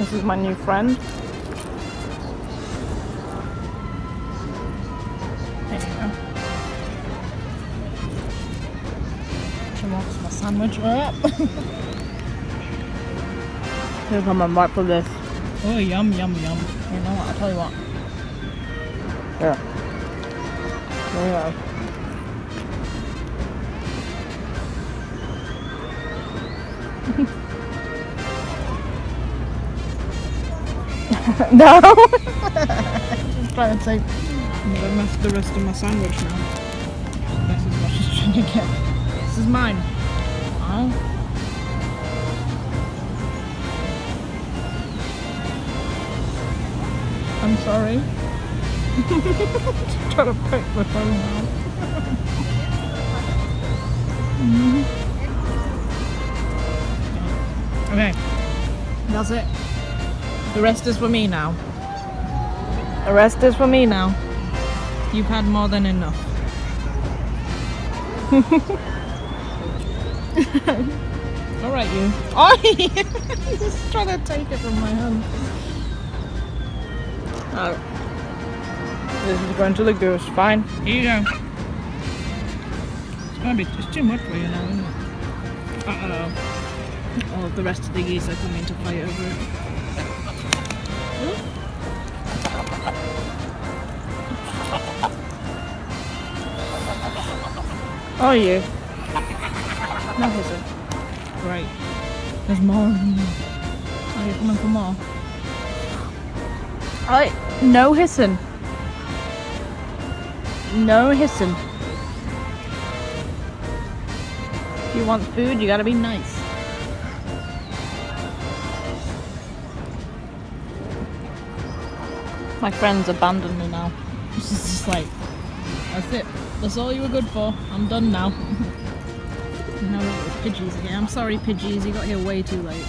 This is my new friend. There you go. She wants my sandwich up. Here, come on, right for this. Oh, yum, yum, yum. You know what? I'll tell you what. Here. There you go. No! Just trying to take the rest of my sandwich now. This is what she's trying to get. This is mine. Oh. I'm sorry. Just trying to pick my phone out. Okay. That's it. The rest is for me now. The rest is for me now. You've had more than enough. Alright, you. Oh, just trying to take it from my hand. Oh. This is going to the goose. Fine. Here you go. It's too much for you now, isn't it? Uh-oh. All of the rest of the geese are coming to fight over it. Oh, you. No hissing. Right. There's more. Are you coming for more? Alright, no hissing. No hissing. If you want food, you gotta be nice. My friends abandoned me now. This is just like, that's it. That's all you were good for. I'm done now. No, Pidgeys again. I'm sorry, Pidgeys. You got here way too late.